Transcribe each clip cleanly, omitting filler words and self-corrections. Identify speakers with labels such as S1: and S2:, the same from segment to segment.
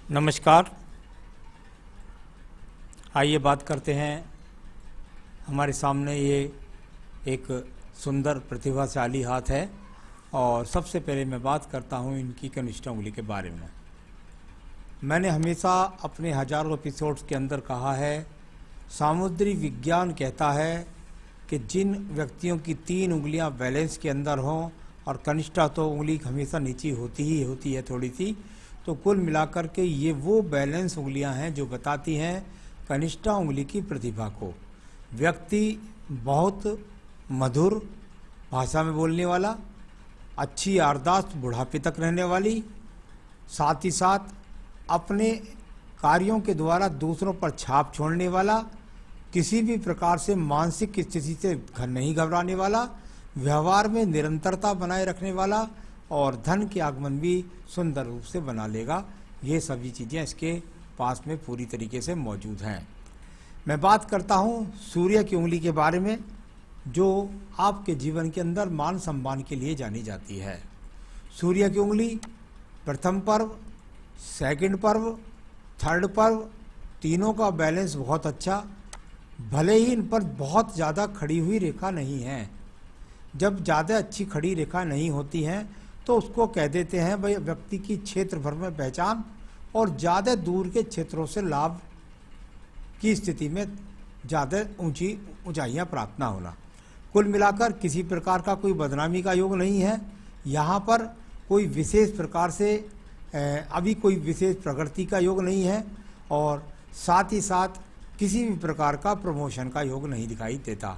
S1: नमस्कार। आइए बात करते हैं। हमारे सामने ये एक सुंदर प्रतिभाशाली हाथ है और सबसे पहले मैं बात करता हूँ इनकी कनिष्ठ उंगली के बारे में। मैंने हमेशा अपने हजारों एपिसोड्स के अंदर कहा है, सामुद्री विज्ञान कहता है कि जिन व्यक्तियों की 3 उंगलियां बैलेंस के अंदर हों और कनिष्ठा तो उंगली हमेशा नीची होती ही होती है थोड़ी सी, तो कुल मिलाकर के ये वो बैलेंस उंगलियां हैं जो बताती हैं कनिष्ठा उंगली की प्रतिभा को। व्यक्ति बहुत मधुर भाषा में बोलने वाला, अच्छी याददाश्त बुढ़ापे तक रहने वाली, साथ ही साथ अपने कार्यों के द्वारा दूसरों पर छाप छोड़ने वाला, किसी भी प्रकार से मानसिक स्थिति से नहीं घबराने वाला, व्यवहार में निरंतरता बनाए रखने वाला और धन के आगमन भी सुंदर रूप से बना लेगा। ये सभी चीज़ें इसके पास में पूरी तरीके से मौजूद हैं। मैं बात करता हूँ सूर्य की उंगली के बारे में, जो आपके जीवन के अंदर मान सम्मान के लिए जानी जाती है। सूर्य की उंगली प्रथम पर्व, सेकंड पर्व, थर्ड पर्व, तीनों का बैलेंस बहुत अच्छा। भले ही इन पर बहुत ज़्यादा खड़ी हुई रेखा नहीं है। जब ज़्यादा अच्छी खड़ी रेखा नहीं होती हैं तो उसको कह देते हैं भाई व्यक्ति की क्षेत्र भर में पहचान और ज़्यादा दूर के क्षेत्रों से लाभ की स्थिति में ज़्यादा ऊंचाइयाँ प्राप्त ना होना। कुल मिलाकर किसी प्रकार का कोई बदनामी का योग नहीं है। यहाँ पर कोई विशेष प्रकार से अभी कोई विशेष प्रगति का योग नहीं है और साथ ही साथ किसी भी प्रकार का प्रमोशन का योग नहीं दिखाई देता।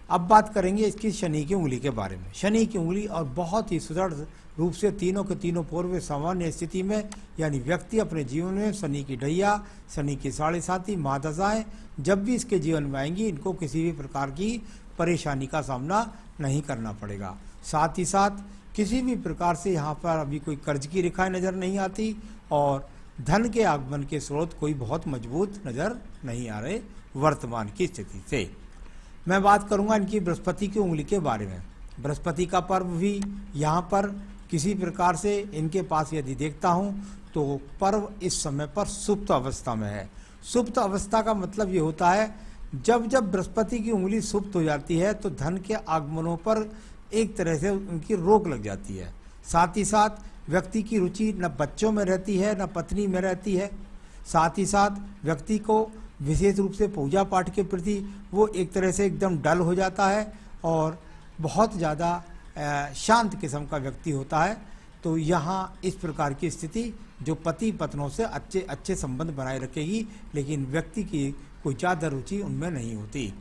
S1: अब बात करेंगे इसकी शनि की उंगली के बारे में। शनि की उंगली और बहुत ही सुदृढ़ रूप से तीनों के तीनों पूर्व सामान्य स्थिति में, यानी व्यक्ति अपने जीवन में शनि की ढैया, शनि की 7.5 महादशाएं जब भी इसके जीवन में आएंगी, इनको किसी भी प्रकार की परेशानी का सामना नहीं करना पड़ेगा। साथ ही साथ किसी भी प्रकार से यहाँ पर अभी कोई कर्ज की रेखाएं नज़र नहीं आती और धन के आगमन के स्रोत कोई बहुत मजबूत नज़र नहीं आ रहे वर्तमान की स्थिति से। मैं बात करूंगा इनकी बृहस्पति की उंगली के बारे में। बृहस्पति का पर्व भी यहाँ पर किसी प्रकार से इनके पास यदि देखता हूँ तो पर्व इस समय पर सुप्त अवस्था में है। सुप्त अवस्था का मतलब ये होता है जब जब बृहस्पति की उंगली सुप्त हो जाती है तो धन के आगमनों पर एक तरह से उनकी रोक लग जाती है। साथ ही साथ व्यक्ति की रुचि न बच्चों में रहती है न पत्नी में रहती है। साथ ही साथ व्यक्ति को विशेष रूप से पूजा पाठ के प्रति वो एक तरह से एकदम डल हो जाता है और बहुत ज़्यादा शांत किस्म का व्यक्ति होता है। तो यहाँ इस प्रकार की स्थिति जो पति पत्नों से अच्छे संबंध बनाए रखेगी, लेकिन व्यक्ति की कोई ज़्यादा रुचि उनमें नहीं होती।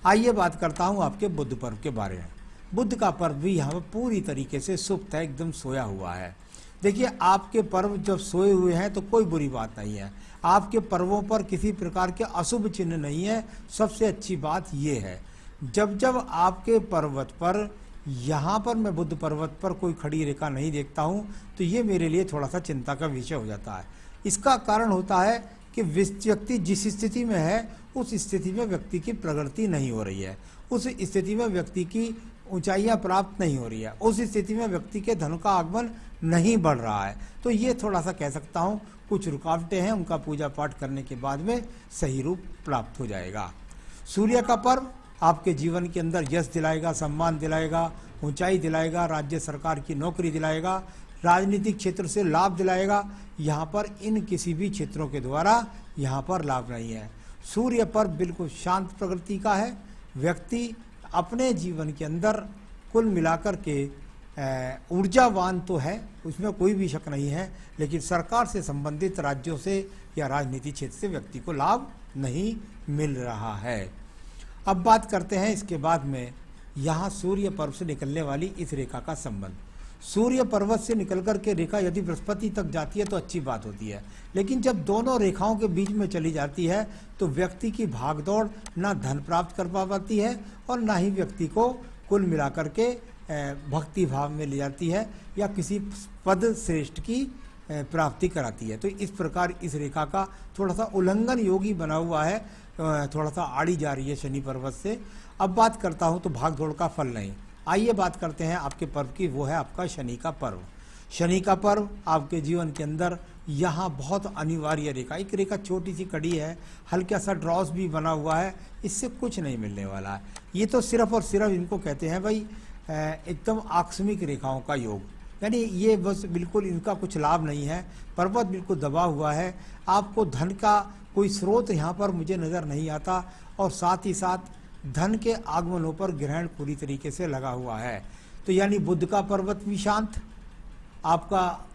S1: आइए बात करता हूँ आपके बुध पर्व के बारे में। बुध का पर्व भी यहाँ पर पूरी तरीके से सुप्त है, एकदम सोया हुआ है। देखिए, आपके पर्व जब सोए हुए हैं तो कोई बुरी बात नहीं है। आपके पर्वों पर किसी प्रकार के अशुभ चिन्ह नहीं है। सबसे अच्छी बात ये है, जब जब आपके पर्वत पर, यहाँ पर मैं बुध पर्वत पर कोई खड़ी रेखा नहीं देखता हूँ तो ये मेरे लिए थोड़ा सा चिंता का विषय हो जाता है। इसका कारण होता है कि व्यक्ति जिस स्थिति में है उस स्थिति में व्यक्ति की प्रगति नहीं हो रही है, उस स्थिति में व्यक्ति की ऊंचाइयां प्राप्त नहीं हो रही है, उस स्थिति में व्यक्ति के धन का आगमन नहीं बढ़ रहा है। तो ये थोड़ा सा कह सकता हूँ कुछ रुकावटें हैं, उनका पूजा पाठ करने के बाद में सही रूप प्राप्त हो जाएगा। सूर्य का पर्व आपके जीवन के अंदर यश दिलाएगा, सम्मान दिलाएगा, ऊंचाई दिलाएगा, राज्य सरकार की नौकरी दिलाएगा, राजनीतिक क्षेत्र से लाभ दिलाएगा। यहाँ पर इन किसी भी क्षेत्रों के द्वारा यहाँ पर लाभ नहीं है। सूर्य पर्व बिल्कुल शांत प्रकृति का है। व्यक्ति अपने जीवन के अंदर कुल मिलाकर के ऊर्जावान तो है, उसमें कोई भी शक नहीं है, लेकिन सरकार से संबंधित राज्यों से या राजनीतिक क्षेत्र से व्यक्ति को लाभ नहीं मिल रहा है। अब बात करते हैं इसके बाद में यहाँ सूर्य पर्व से निकलने वाली इस रेखा का संबंध। सूर्य पर्वत से निकलकर के रेखा यदि बृहस्पति तक जाती है तो अच्छी बात होती है, लेकिन जब दोनों रेखाओं के बीच में चली जाती है तो व्यक्ति की भागदौड़ ना धन प्राप्त कर पाती है और ना ही व्यक्ति को कुल मिलाकर के भक्ति भाव में ले जाती है या किसी पद श्रेष्ठ की प्राप्ति कराती है। तो इस प्रकार इस रेखा का थोड़ा सा उल्लंघन योगी बना हुआ है, थोड़ा सा आड़ी जा रही है शनि पर्वत से। अब बात करता हूँ तो भागदौड़ का फल नहीं। आइए बात करते हैं आपके पर्व की, वो है आपका शनि का पर्व। शनि का पर्व आपके जीवन के अंदर यहाँ बहुत अनिवार्य रेखा, एक रेखा छोटी सी कड़ी है, हल्का सा ड्रॉस भी बना हुआ है, इससे कुछ नहीं मिलने वाला है। ये तो सिर्फ और सिर्फ इनको कहते हैं भाई एकदम आकस्मिक रेखाओं का योग, यानी ये बस बिल्कुल इनका कुछ लाभ नहीं है। पर्वत बिल्कुल दबा हुआ है, आपको धन का कोई स्रोत यहाँ पर मुझे नज़र नहीं आता, और साथ ही साथ धन के आगमनों पर ग्रहण पूरी तरीके से लगा हुआ है। तो यानी बुध का पर्वत भी शांत, आपका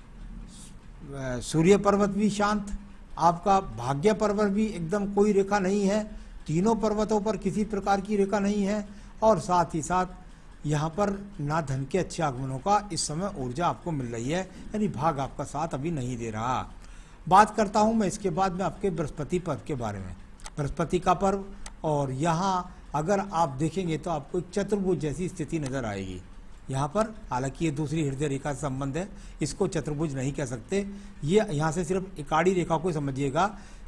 S1: सूर्य पर्वत भी शांत, आपका भाग्य पर्वत भी एकदम कोई रेखा नहीं है, तीनों पर्वतों पर किसी प्रकार की रेखा नहीं है, और साथ ही साथ यहाँ पर ना धन के अच्छे आगमनों का इस समय ऊर्जा आपको मिल रही है, यानी भाग आपका साथ अभी नहीं दे रहा। बात करता हूँ मैं इसके बाद में आपके बृहस्पति पर्व के बारे में। बृहस्पति का पर्व, और यहाँ अगर आप देखेंगे तो आपको एक चतुर्भुज जैसी स्थिति नजर आएगी यहाँ पर। हालांकि ये दूसरी हृदय रेखा से संबंध है, इसको चतुर्भुज नहीं कह सकते। ये यहाँ से सिर्फ एकाड़ी रेखा को समझिएगा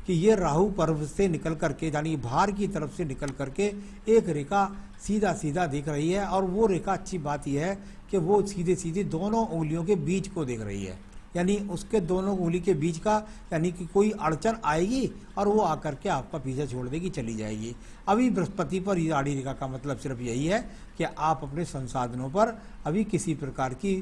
S1: कि ये राहु पर्व से निकल करके, यानी बाहर की तरफ से निकल करके एक रेखा सीधा सीधा दिख रही है, और वो रेखा अच्छी बात यह है कि वो सीधे सीधे दोनों उंगलियों के बीच को देख रही है, यानी उसके दोनों उंगली के बीच का, यानी कि कोई अड़चन आएगी और वो आकर के आपका पीछे छोड़ देगी, चली जाएगी। अभी बृहस्पति पर ये आड़ी रेखा का मतलब सिर्फ यही है कि आप अपने संसाधनों पर अभी किसी प्रकार की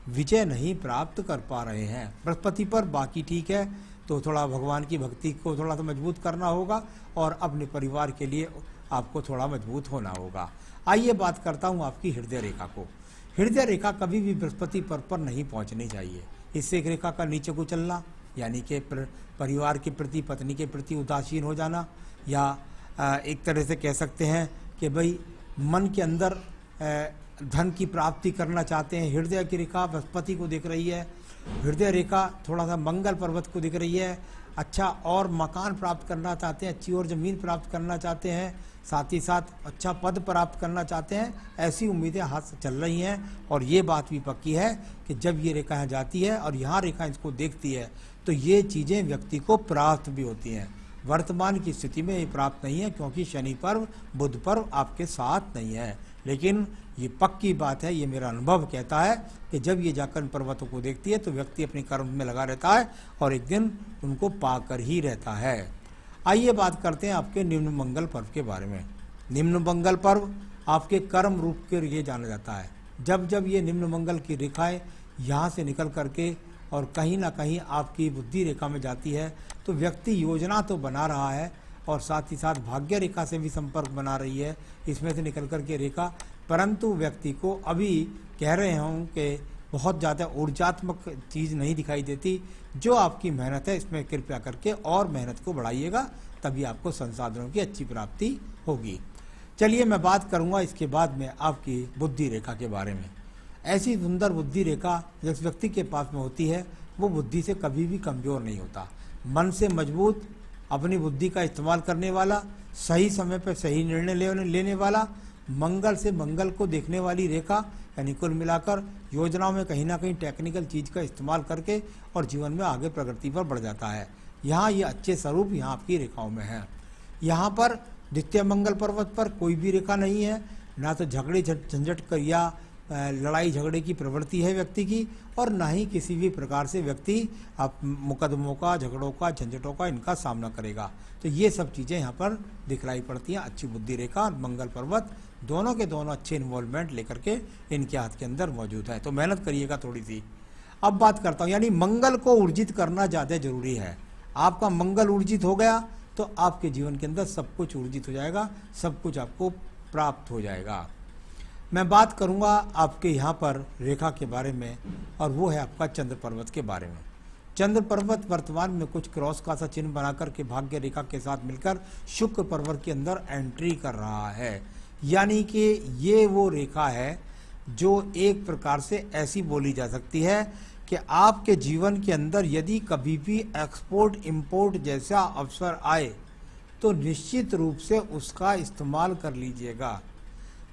S1: विजय नहीं प्राप्त कर पा रहे हैं बृहस्पति पर। बाकी ठीक है, तो थोड़ा भगवान की भक्ति को थोड़ा सा मजबूत करना होगा, और अपने परिवार के लिए आपको थोड़ा मजबूत होना होगा। आइए बात करता हूँ आपकी हृदय रेखा को। हृदय रेखा कभी भी बृहस्पति पर्व पर नहीं पहुँचनी चाहिए। इससे एक रेखा का नीचे को चलना, यानी कि परिवार के प्रति, पत्नी के प्रति उदासीन हो जाना, या एक तरह से कह सकते हैं कि भाई मन के अंदर धन की प्राप्ति करना चाहते हैं। हृदय की रेखा बृहस्पति को दिख रही है, हृदय रेखा थोड़ा सा मंगल पर्वत को दिख रही है। अच्छा और मकान प्राप्त करना चाहते हैं, अच्छी और ज़मीन प्राप्त करना चाहते हैं, साथ ही साथ अच्छा पद प्राप्त करना चाहते हैं, ऐसी उम्मीदें हाथ से चल रही हैं। और ये बात भी पक्की है कि जब ये रेखा यहाँ जाती है और यहाँ रेखा इसको देखती है तो ये चीज़ें व्यक्ति को प्राप्त भी होती हैं। वर्तमान की स्थिति में ये प्राप्त नहीं है, क्योंकि शनि पर्व, बुध पर्व आपके साथ नहीं है। लेकिन ये पक्की बात है, ये मेरा अनुभव कहता है कि जब ये जाकर पर्वतों को देखती है तो व्यक्ति अपने कर्म में लगा रहता है और एक दिन उनको पाकर ही रहता है। आइए बात करते हैं आपके निम्न मंगल पर्व के बारे में। निम्न मंगल पर्व आपके कर्म रूप के लिए जाना जाता है। जब जब ये निम्न मंगल की रेखाएं यहाँ से निकल करके और कहीं ना कहीं आपकी बुद्धि रेखा में जाती है तो व्यक्ति योजना तो बना रहा है और साथ ही साथ भाग्य रेखा से भी संपर्क बना रही है, इसमें से निकल करके रेखा, परंतु व्यक्ति को अभी कह रहे हूँ कि बहुत ज़्यादा ऊर्जात्मक चीज़ नहीं दिखाई देती। जो आपकी मेहनत है इसमें कृपया करके और मेहनत को बढ़ाइएगा, तभी आपको संसाधनों की अच्छी प्राप्ति होगी। चलिए मैं बात करूंगा इसके बाद में आपकी बुद्धि रेखा के बारे में। ऐसी सुंदर बुद्धि रेखा जिस व्यक्ति के पास में होती है वो बुद्धि से कभी भी कमज़ोर नहीं होता। मन से मजबूत, अपनी बुद्धि का इस्तेमाल करने वाला, सही समय पर सही निर्णय लेने वाला, मंगल से मंगल को देखने वाली रेखा, यानी कुल मिलाकर योजनाओं में कहीं ना कहीं टेक्निकल चीज़ का इस्तेमाल करके और जीवन में आगे प्रगति पर बढ़ जाता है। यहाँ ये अच्छे स्वरूप यहाँ आपकी रेखाओं में है। यहाँ पर द्वितीय मंगल पर्वत पर कोई भी रेखा नहीं है, ना तो झगड़े झंझट कर या लड़ाई झगड़े की प्रवृत्ति है व्यक्ति की, और ना ही किसी भी प्रकार से व्यक्ति आप मुकदमों का, झगड़ों का, झंझटों का इनका सामना करेगा। तो ये सब चीज़ें यहाँ पर दिखलाई पड़ती हैं। अच्छी बुद्धि रेखा और मंगल पर्वत दोनों के दोनों अच्छे इन्वॉल्वमेंट लेकर के इनके हाथ के अंदर मौजूद है, तो मेहनत करिएगा थोड़ी सी। अब बात करता हूँ, यानी मंगल को ऊर्जित करना ज़्यादा जरूरी है। आपका मंगल ऊर्जित हो गया तो आपके जीवन के अंदर सब कुछ ऊर्जित हो जाएगा, सब कुछ आपको प्राप्त हो जाएगा। मैं बात करूंगा आपके यहाँ पर रेखा के बारे में, और वो है आपका चंद्र पर्वत के बारे में। चंद्र पर्वत वर्तमान में कुछ क्रॉस का सा चिन्ह बनाकर के भाग्य रेखा के साथ मिलकर शुक्र पर्वत के अंदर एंट्री कर रहा है। यानी कि ये वो रेखा है जो एक प्रकार से ऐसी बोली जा सकती है कि आपके जीवन के अंदर यदि कभी भी एक्सपोर्ट इंपोर्ट जैसा अवसर आए तो निश्चित रूप से उसका इस्तेमाल कर लीजिएगा।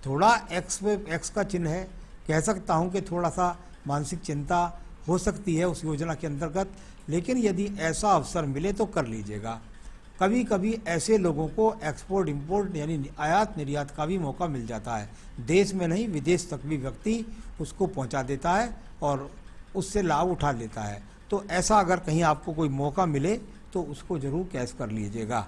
S1: थोड़ा एक्स का चिन्ह है, कह सकता हूँ कि थोड़ा सा मानसिक चिंता हो सकती है उस योजना के अंतर्गत, लेकिन यदि ऐसा अवसर मिले तो कर लीजिएगा। कभी कभी ऐसे लोगों को एक्सपोर्ट इंपोर्ट यानी आयात निर्यात का भी मौका मिल जाता है। देश में नहीं, विदेश तक भी व्यक्ति उसको पहुंचा देता है और उससे लाभ उठा लेता है। तो ऐसा अगर कहीं आपको कोई मौका मिले तो उसको ज़रूर कैच कर लीजिएगा।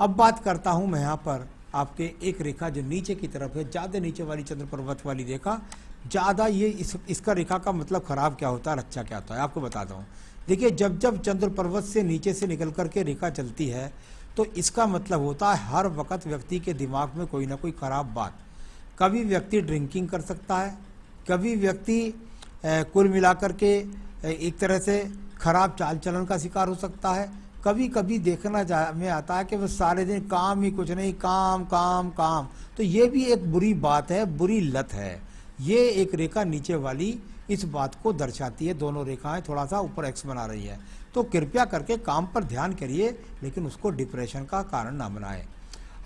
S1: अब बात करता हूँ मैं यहाँ पर आपके एक रेखा जो नीचे की तरफ है, ज़्यादा नीचे वाली चंद्र पर्वत वाली रेखा, ज़्यादा ये इसका रेखा का मतलब ख़राब क्या होता है, अच्छा क्या होता है, आपको बताता हूँ। देखिए, जब जब चंद्र पर्वत से नीचे से निकल कर के रेखा चलती है तो इसका मतलब होता है हर वक्त व्यक्ति के दिमाग में कोई ना कोई ख़राब बात। कभी व्यक्ति ड्रिंकिंग कर सकता है, कभी व्यक्ति कुल मिलाकर के एक तरह से खराब चाल चलन का शिकार हो सकता है। कभी कभी देखना में आता है कि वो सारे दिन काम ही कुछ नहीं, काम काम काम। तो ये भी एक बुरी बात है, बुरी लत है। ये एक रेखा नीचे वाली इस बात को दर्शाती है। दोनों रेखाएं थोड़ा सा ऊपर एक्स बना रही है। तो कृपया करके काम पर ध्यान करिए, लेकिन उसको डिप्रेशन का कारण ना बनाएं।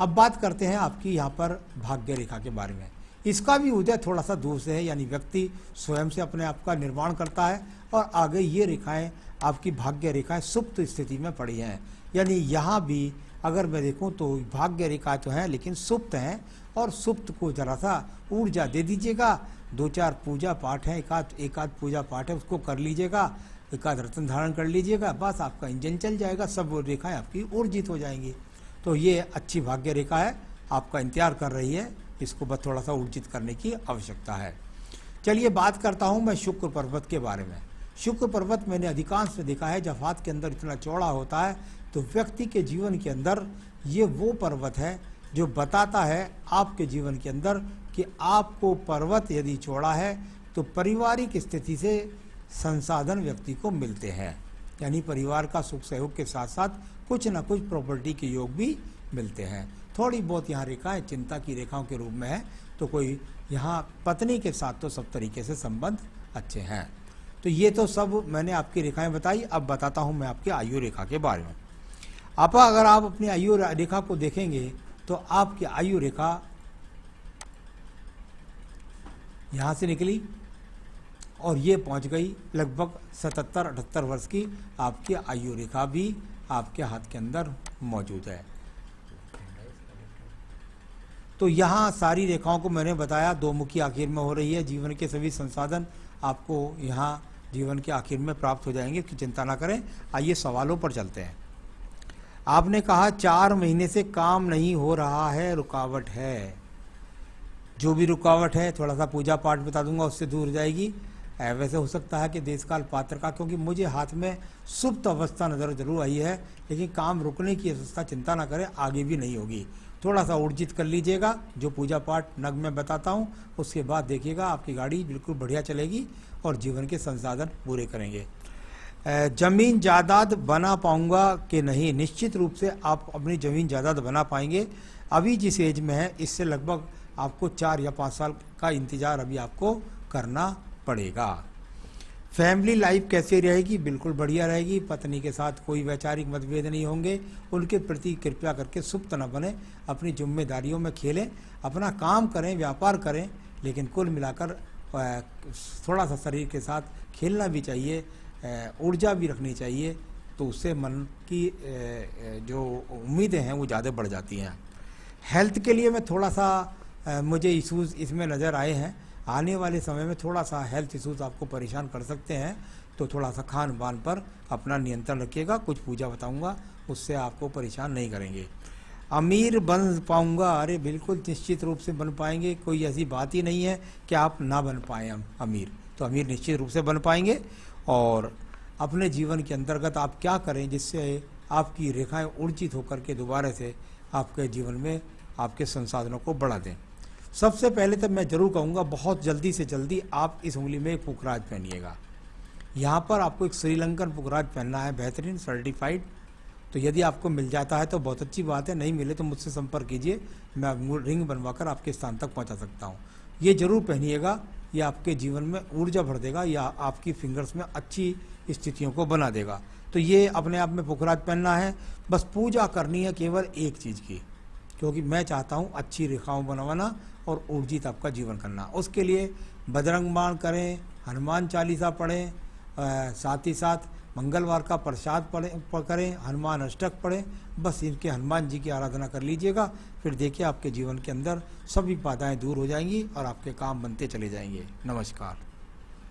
S1: अब बात करते हैं आपकी यहाँ पर भाग्य रेखा के बारे में। इसका भी उदय थोड़ा सा दूर से है, यानी व्यक्ति स्वयं से अपने आप का निर्माण करता है। और आगे ये रेखाएं आपकी भाग्य रेखाएं सुप्त स्थिति में पड़ी हैं, यानी यहाँ भी अगर मैं देखूँ तो भाग्य रेखा तो हैं लेकिन सुप्त हैं। और सुप्त को जरा सा ऊर्जा दे दीजिएगा। 2-4 पूजा पाठ है, एक आध पूजा पाठ है, उसको कर लीजिएगा, एक आध रत्न धारण कर लीजिएगा, बस आपका इंजन चल जाएगा, सब रेखाएं आपकी ऊर्जित हो जाएंगी। तो ये अच्छी भाग्य रेखा है, आपका इंतजार कर रही है, इसको बस थोड़ा सा ऊर्जित करने की आवश्यकता है। चलिए बात करता हूँ मैं शुक्र पर्वत के बारे में। शुक्र पर्वत मैंने अधिकांश में देखा है, जब हाथ के अंदर इतना चौड़ा होता है तो व्यक्ति के जीवन के अंदर ये वो पर्वत है जो बताता है आपके जीवन के अंदर कि आपको पर्वत यदि चौड़ा है तो पारिवारिक स्थिति से संसाधन व्यक्ति को मिलते हैं, यानी परिवार का सुख सहयोग के साथ साथ कुछ न कुछ प्रॉपर्टी के योग भी मिलते हैं। थोड़ी बहुत यहाँ रेखाएं चिंता की रेखाओं के रूप में है, तो कोई यहाँ पत्नी के साथ तो सब तरीके से संबंध अच्छे हैं। तो ये तो सब मैंने आपकी रेखाएं बताई। अब बताता हूँ मैं आपकी आयु रेखा के बारे में। अगर आप अपनी आयु रेखा को देखेंगे तो आपकी आयु रेखा यहाँ से निकली और ये पहुँच गई लगभग 77-78 वर्ष की। आपकी आयु रेखा भी आपके हाथ के अंदर मौजूद है। तो यहाँ सारी रेखाओं को मैंने बताया, 2 मुखी आखिर में हो रही है। जीवन के सभी संसाधन आपको यहाँ जीवन के आखिर में प्राप्त हो जाएंगे, कि चिंता ना करें। आइए सवालों पर चलते हैं। आपने कहा 4 महीने से काम नहीं हो रहा है, रुकावट है। जो भी रुकावट है थोड़ा सा पूजा पाठ बता दूंगा, उससे दूर हो जाएगी। वैसे हो सकता है कि देशकाल पात्र का, क्योंकि मुझे हाथ में सुप्त अवस्था नजर जरूर आई है, लेकिन काम रुकने की अवस्था चिंता ना करें, आगे भी नहीं होगी। थोड़ा सा ऊर्जित कर लीजिएगा, जो पूजा पाठ नग में बताता हूँ, उसके बाद देखिएगा आपकी गाड़ी बिल्कुल बढ़िया चलेगी और जीवन के संसाधन पूरे करेंगे। जमीन जायदाद बना पाऊंगा कि नहीं? निश्चित रूप से आप अपनी जमीन जायदाद बना पाएंगे। अभी जिस एज में है इससे लगभग आपको 4 या 5 साल का इंतजार अभी आपको करना पड़ेगा। फैमिली लाइफ कैसी रहेगी? बिल्कुल बढ़िया रहेगी। पत्नी के साथ कोई वैचारिक मतभेद नहीं होंगे। उनके प्रति कृपया करके सुप्त न बने, अपनी जिम्मेदारियों में खेलें, अपना काम करें, व्यापार करें, लेकिन कुल मिलाकर थोड़ा सा शरीर के साथ खेलना भी चाहिए, ऊर्जा भी रखनी चाहिए। तो उससे मन की जो उम्मीदें हैं वो ज़्यादा बढ़ जाती हैं। हेल्थ के लिए मैं थोड़ा सा मुझे इशूज़ इसमें नज़र आए हैं। आने वाले समय में थोड़ा सा हेल्थ इशूज़ आपको परेशान कर सकते हैं, तो थोड़ा सा खान पान पर अपना नियंत्रण रखिएगा। कुछ पूजा बताऊंगा, उससे आपको परेशान नहीं करेंगे। अमीर बन पाऊंगा? अरे बिल्कुल निश्चित रूप से बन पाएंगे। कोई ऐसी बात ही नहीं है कि आप ना बन पाएँ अमीर, तो अमीर निश्चित रूप से बन पाएंगे। और अपने जीवन के अंतर्गत आप क्या करें जिससे आपकी रेखाएं ऊर्जित होकर के दोबारा से आपके जीवन में आपके संसाधनों को बढ़ा दें। सबसे पहले तो मैं जरूर कहूँगा, बहुत जल्दी से जल्दी आप इस उंगली में एक पुखराज पहनिएगा। यहाँ पर आपको एक श्रीलंकन पुखराज पहनना है, बेहतरीन सर्टिफाइड। तो यदि आपको मिल जाता है तो बहुत अच्छी बात है, नहीं मिले तो मुझसे संपर्क कीजिए, मैं रिंग बनवाकर आपके स्थान तक पहुँचा सकता हूँ। ये जरूर पहनिएगा, ये आपके जीवन में ऊर्जा भर देगा या आपकी फिंगर्स में अच्छी स्थितियों को बना देगा। तो ये अपने आप में पुखराज पहनना है। बस पूजा करनी है केवल एक चीज़ की, क्योंकि मैं चाहता हूँ अच्छी रेखाओं बनवाना और ऊर्जित आपका जीवन करना। उसके लिए बजरंग बाण करें, हनुमान चालीसा पढ़ें, साथ ही साथ मंगलवार का प्रसाद करें, हनुमान अष्टक पढ़ें। बस इनके हनुमान जी की आराधना कर लीजिएगा, फिर देखिए आपके जीवन के अंदर सभी बाधाएं दूर हो जाएंगी और आपके काम बनते चले जाएंगे। नमस्कार।